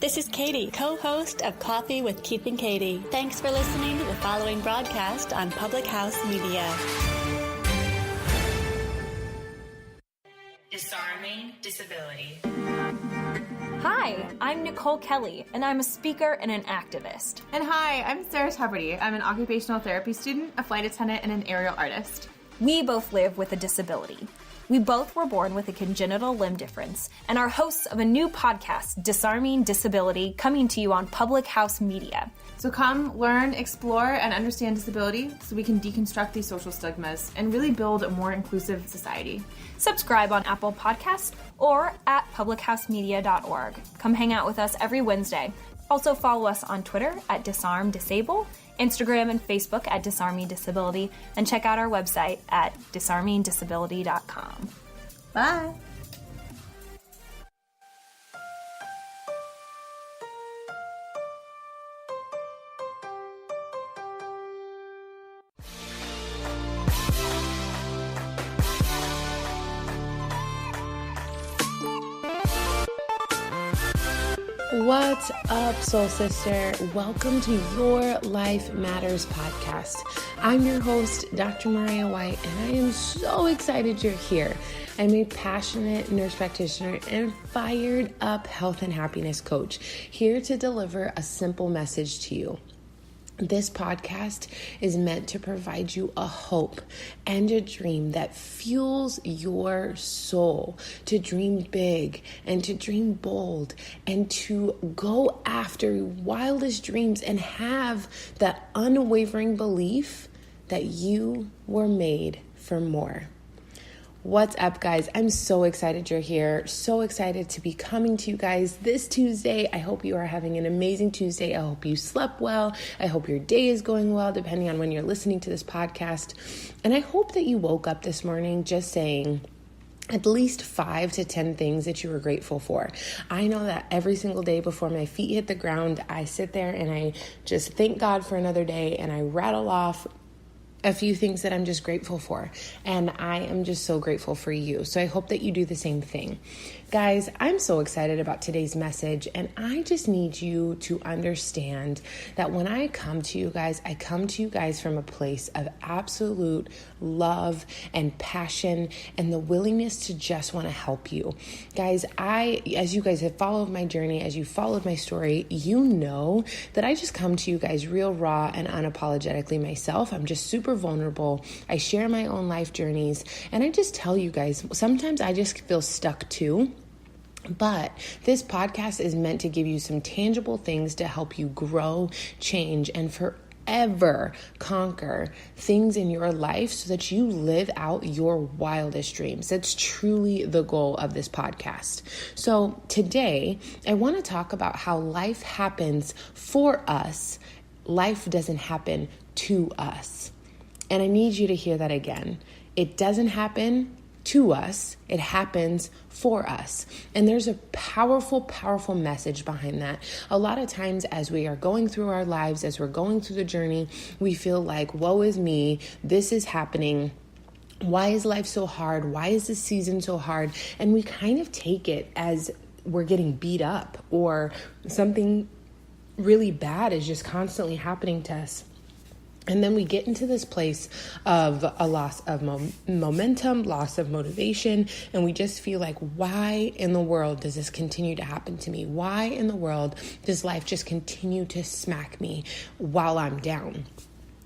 This is Katie, co-host of Coffee with Keith and Katie. Thanks for listening to the following broadcast on Public House Media. Disarming disability. Hi, I'm Nicole Kelly, and I'm a speaker and an activist. And hi, I'm Sarah Tuberty. I'm an occupational therapy student, a flight attendant, and an aerial artist. We both live with a disability. We both were born with a congenital limb difference and are hosts of a new podcast, Disarming Disability, coming to you on Public House Media. So come learn, explore, and understand disability so we can deconstruct these social stigmas and really build a more inclusive society. Subscribe on Apple Podcasts or at publichousemedia.org. Come hang out with us every Wednesday. Also follow us on Twitter at DisarmDisable, Instagram and Facebook at Disarming Disability, and check out our website at disarmingdisability.com. Bye! What's up, Soul Sister? Welcome to Your Life Matters podcast. I'm your host, Dr. Mariah White, and I am so excited you're here. I'm a passionate nurse practitioner and fired up health and happiness coach, here to deliver a simple message to you. This podcast is meant to provide you a hope and a dream that fuels your soul to dream big and to dream bold and to go after your wildest dreams and have that unwavering belief that you were made for more. What's up, guys? I'm so excited you're here. So excited to be coming to you guys this Tuesday. I hope you are having an amazing Tuesday. I hope you slept well. I hope your day is going well, depending on when you're listening to this podcast. And I hope that you woke up this morning just saying at least 5 to 10 things that you were grateful for. I know that every single day before my feet hit the ground, I sit there and I just thank God for another day and I rattle off a few things that I'm just grateful for. And I am just so grateful for you. So I hope that you do the same thing. Guys, I'm so excited about today's message, and I just need you to understand that when I come to you guys, I come to you guys from a place of absolute love and passion and the willingness to just want to help you. Guys, as you guys have followed my journey, as you followed my story, you know that I just come to you guys real raw and unapologetically myself. I'm just super vulnerable. I share my own life journeys, and I just tell you guys, sometimes I just feel stuck too. But this podcast is meant to give you some tangible things to help you grow, change, and forever conquer things in your life so that you live out your wildest dreams. That's truly the goal of this podcast. So today, I want to talk about how life happens for us. Life doesn't happen to us. And I need you to hear that again. It doesn't happen to us, it happens for us. And there's a powerful, powerful message behind that. A lot of times as we are going through our lives, as we're going through the journey, we feel like, woe is me, this is happening. Why is life so hard? Why is this season so hard? And we kind of take it as we're getting beat up or something really bad is just constantly happening to us. And then we get into this place of a loss of momentum, loss of motivation, and we just feel like, why in the world does this continue to happen to me? Why in the world does life just continue to smack me while I'm down?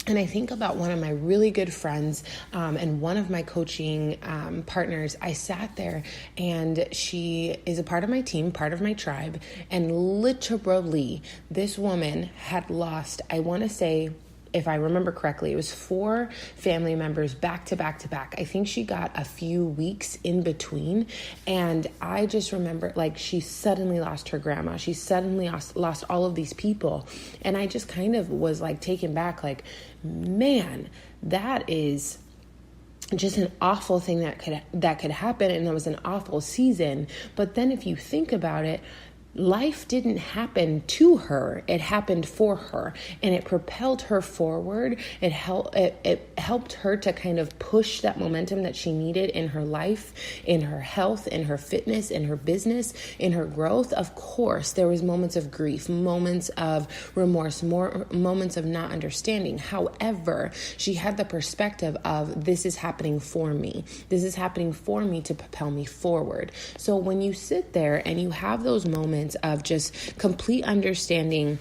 And I think about one of my really good friends and one of my coaching partners. I sat there, and she is a part of my team, part of my tribe, and literally this woman had lost, I want to say, if I remember correctly, it was 4 family members back to back to back. I think she got a few weeks in between. And I just remember, like, she suddenly lost her grandma. She suddenly lost all of these people. And I just kind of was like taken back, like, man, that is just an awful thing that could happen. And that was an awful season. But then if you think about it, life didn't happen to her. It happened for her, and it propelled her forward. It helped her to kind of push that momentum that she needed in her life, in her health, in her fitness, in her business, in her growth. Of course, there was moments of grief, moments of remorse, moments of not understanding. However, she had the perspective of, this is happening for me. This is happening for me to propel me forward. So when you sit there and you have those moments of just complete understanding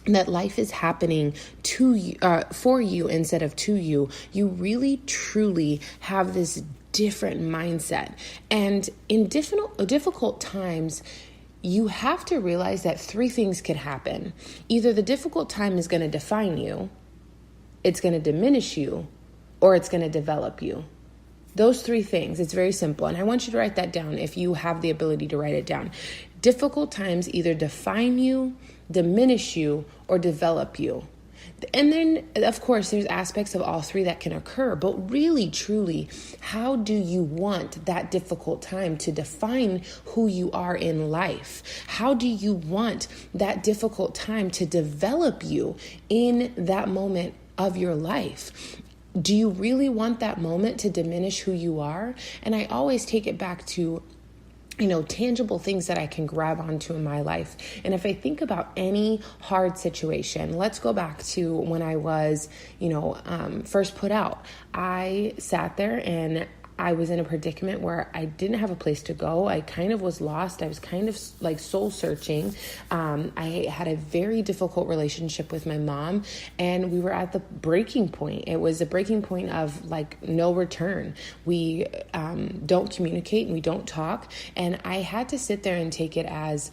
that life is happening to you, for you instead of to you, you really truly have this different mindset. And in difficult times, you have to realize that three things could happen. Either the difficult time is going to define you, it's going to diminish you, or it's going to develop you. Those three things. It's very simple. And I want you to write that down if you have the ability to write it down. Difficult times either define you, diminish you, or develop you. And then, of course, there's aspects of all three that can occur. But really, truly, how do you want that difficult time to define who you are in life? How do you want that difficult time to develop you in that moment of your life? Do you really want that moment to diminish who you are? And I always take it back to, tangible things that I can grab onto in my life. And if I think about any hard situation, let's go back to when I was, first put out. I sat there and I was in a predicament where I didn't have a place to go. I kind of was lost. I was kind of like soul searching. I had a very difficult relationship with my mom, and we were at the breaking point. It was a breaking point of like no return. We don't communicate and we don't talk. And I had to sit there and take it as,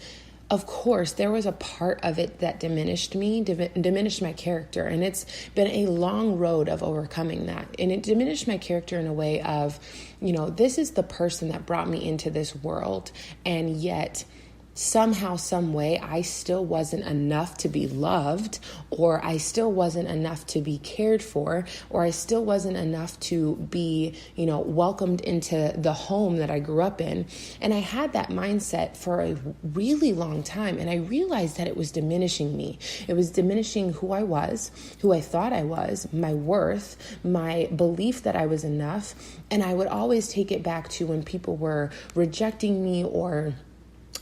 of course, there was a part of it that diminished me, diminished my character. And it's been a long road of overcoming that. And it diminished my character in a way of, this is the person that brought me into this world. And yet somehow, some way, I still wasn't enough to be loved, or I still wasn't enough to be cared for, or I still wasn't enough to be, welcomed into the home that I grew up in. And I had that mindset for a really long time. And I realized that it was diminishing me. It was diminishing who I was, who I thought I was, my worth, my belief that I was enough. And I would always take it back to when people were rejecting me, or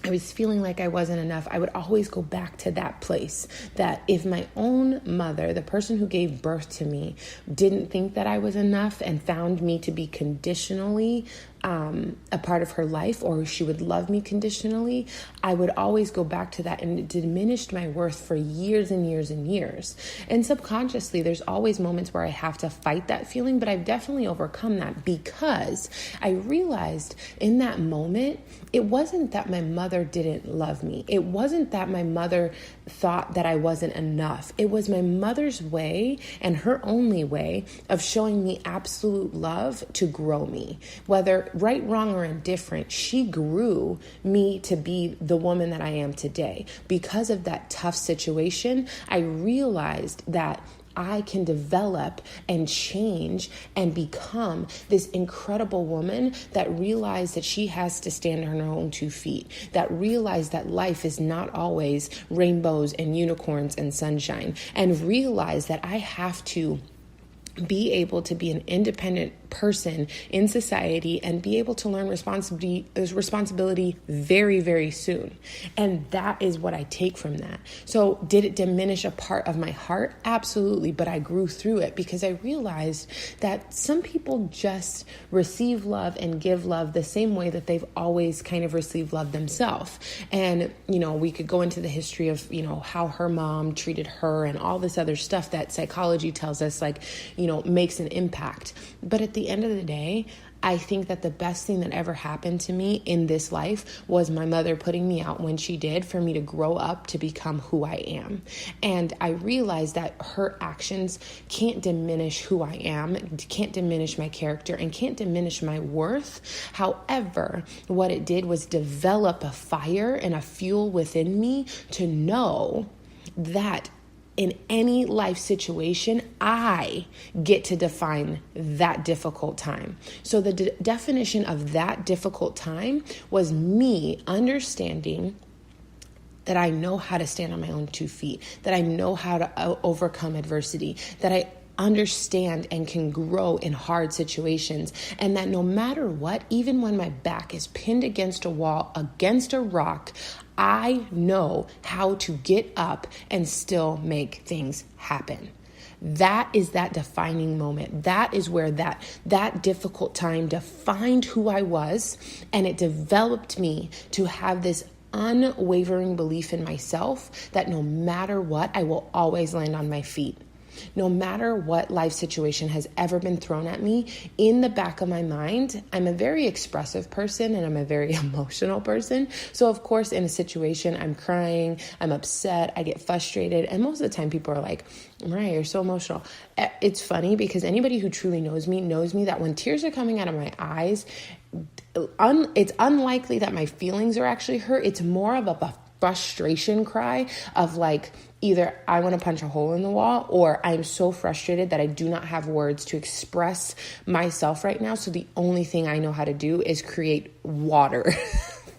I was feeling like I wasn't enough. I would always go back to that place, that if my own mother, the person who gave birth to me, didn't think that I was enough and found me to be conditionally a part of her life, or she would love me conditionally, I would always go back to that, and it diminished my worth for years and years and years. And subconsciously, there's always moments where I have to fight that feeling, but I've definitely overcome that, because I realized in that moment, it wasn't that my mother didn't love me. It wasn't that my mother thought that I wasn't enough. It was my mother's way, and her only way, of showing me absolute love to grow me. Whether right, wrong, or indifferent, she grew me to be the woman that I am today. Because of that tough situation, I realized that I can develop and change and become this incredible woman that realized that she has to stand on her own 2 feet, that realized that life is not always rainbows and unicorns and sunshine, and realized that I have to be able to be an independent person in society and be able to learn responsibility very, very soon. And that is what I take from that. So did it diminish a part of my heart? Absolutely. But I grew through it, because I realized that some people just receive love and give love the same way that they've always kind of received love themselves. And, we could go into the history of, how her mom treated her and all this other stuff that psychology tells us, makes an impact. But at the end of the day, I think that the best thing that ever happened to me in this life was my mother putting me out when she did, for me to grow up to become who I am. And I realized that her actions can't diminish who I am, can't diminish my character, and can't diminish my worth. However, what it did was develop a fire and a fuel within me to know that in any life situation, I get to define that difficult time. So the definition of that difficult time was me understanding that I know how to stand on my own 2 feet, that I know how to overcome adversity, that I understand and can grow in hard situations, and that no matter what, even when my back is pinned against a wall, against a rock, I know how to get up and still make things happen. That is that defining moment. That is where that difficult time defined who I was, and it developed me to have this unwavering belief in myself that no matter what, I will always land on my feet. No matter what life situation has ever been thrown at me, in the back of my mind, I'm a very expressive person and I'm a very emotional person. So of course, in a situation, I'm crying, I'm upset, I get frustrated. And most of the time people are like, Mariah, you're so emotional. It's funny because anybody who truly knows me that when tears are coming out of my eyes, it's unlikely that my feelings are actually hurt. It's more of a frustration cry of like, either I want to punch a hole in the wall or I'm so frustrated that I do not have words to express myself right now. So the only thing I know how to do is create water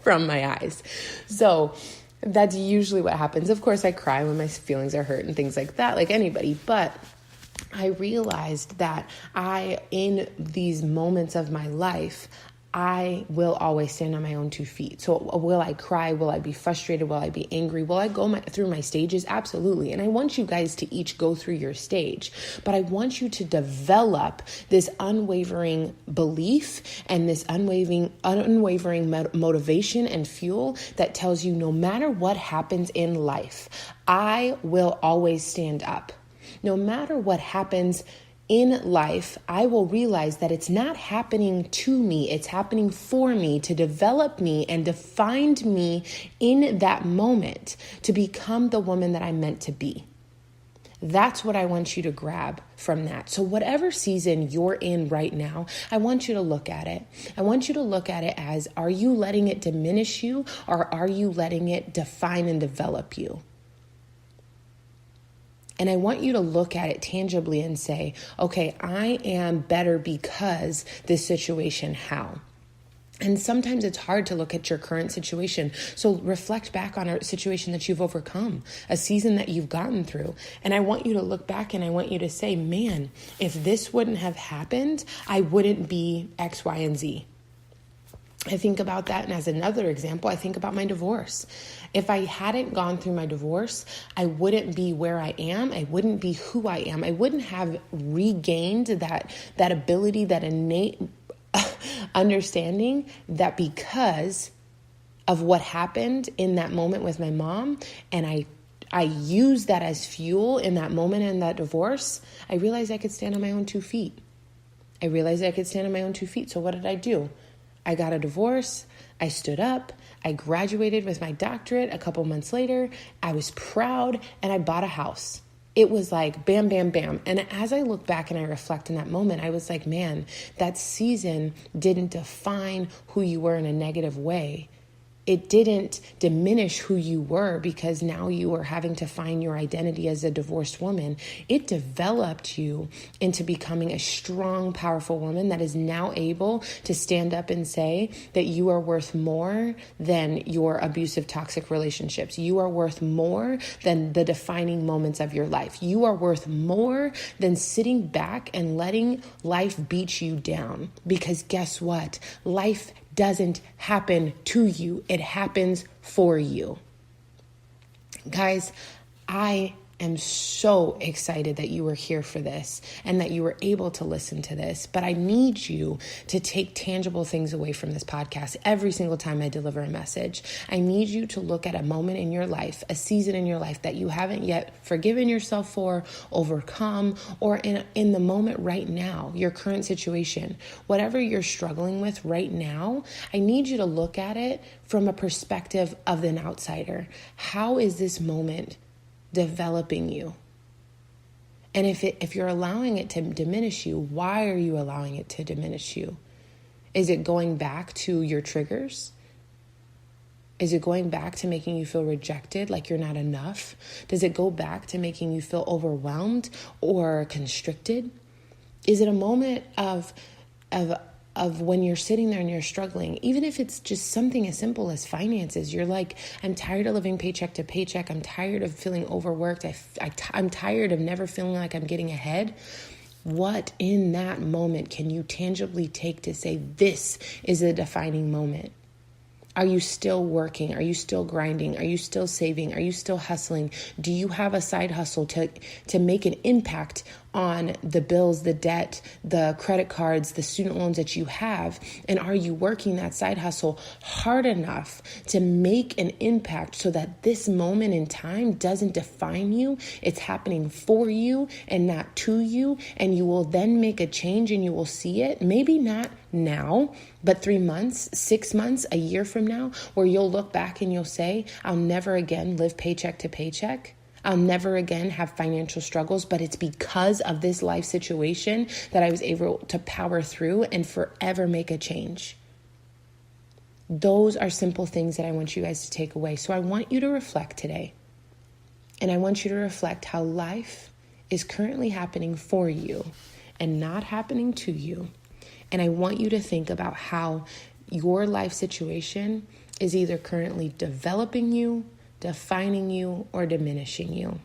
from my eyes. So that's usually what happens. Of course, I cry when my feelings are hurt and things like that, like anybody, but I realized that in these moments of my life, I will always stand on my own 2 feet. So will I cry? Will I be frustrated? Will I be angry? Will I go through my stages? Absolutely. And I want you guys to each go through your stage, but I want you to develop this unwavering belief and this unwavering motivation and fuel that tells you no matter what happens in life, I will always stand up. No matter what happens in life, I will realize that it's not happening to me. It's happening for me to develop me and define me in that moment to become the woman that I'm meant to be. That's what I want you to grab from that. So whatever season you're in right now, I want you to look at it. I want you to look at it as, are you letting it diminish you or are you letting it define and develop you? And I want you to look at it tangibly and say, okay, I am better because this situation, how? And sometimes it's hard to look at your current situation. So reflect back on a situation that you've overcome, a season that you've gotten through. And I want you to look back and I want you to say, man, if this wouldn't have happened, I wouldn't be X, Y, and Z. I think about that. And as another example, I think about my divorce. If I hadn't gone through my divorce, I wouldn't be where I am. I wouldn't be who I am. I wouldn't have regained that ability, that innate understanding that because of what happened in that moment with my mom, and I used that as fuel in that moment in that divorce, I realized I could stand on my own 2 feet. So what did I do? I got a divorce, I stood up, I graduated with my doctorate a couple months later, I was proud, and I bought a house. It was like bam, bam, bam. And as I look back and I reflect in that moment, I was like, man, that season didn't define who you were in a negative way. It didn't diminish who you were because now you are having to find your identity as a divorced woman. It developed you into becoming a strong, powerful woman that is now able to stand up and say that you are worth more than your abusive, toxic relationships. You are worth more than the defining moments of your life. You are worth more than sitting back and letting life beat you down. Because guess what? Life doesn't happen to you. It happens for you. Guys, I am so excited that you were here for this and that you were able to listen to this. But I need you to take tangible things away from this podcast every single time I deliver a message. I need you to look at a moment in your life, a season in your life that you haven't yet forgiven yourself for, overcome, or in the moment right now, your current situation, whatever you're struggling with right now, I need you to look at it from a perspective of an outsider. How is this moment developing you? And if you're allowing it to diminish you, why are you allowing it to diminish you? Is it going back to your triggers? Is it going back to making you feel rejected, like you're not enough? Does it go back to making you feel overwhelmed or constricted? Is it a moment of of when you're sitting there and you're struggling, even if it's just something as simple as finances. You're like, I'm tired of living paycheck to paycheck. I'm tired of feeling overworked. I'm tired of never feeling like I'm getting ahead. What in that moment can you tangibly take to say, this is a defining moment? Are you still working? Are you still grinding? Are you still saving? Are you still hustling? Do you have a side hustle to make an impact on the bills, the debt, the credit cards, the student loans that you have? And are you working that side hustle hard enough to make an impact so that this moment in time doesn't define you? It's happening for you and not to you. And you will then make a change and you will see it. Maybe not now, but 3 months, 6 months, a year from now, where you'll look back and you'll say, I'll never again live paycheck to paycheck. I'll never again have financial struggles, but it's because of this life situation that I was able to power through and forever make a change. Those are simple things that I want you guys to take away. So I want you to reflect today. And I want you to reflect how life is currently happening for you and not happening to you. And I want you to think about how your life situation is either currently developing you, defining you, or diminishing you.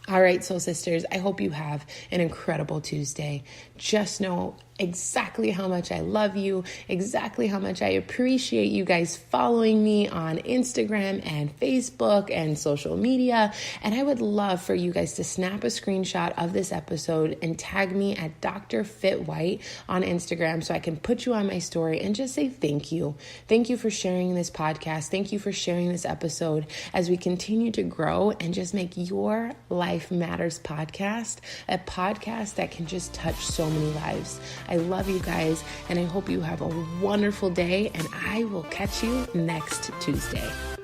All right, soul sisters, I hope you have an incredible Tuesday. Just know exactly how much I love you, exactly how much I appreciate you guys following me on Instagram and Facebook and social media. And I would love for you guys to snap a screenshot of this episode and tag me at Dr. Fit White on Instagram so I can put you on my story and just say thank you. Thank you for sharing this podcast. Thank you for sharing this episode as we continue to grow and just make Your Life Matters podcast a podcast that can just touch so many lives. I love you guys, and I hope you have a wonderful day, and I will catch you next Tuesday.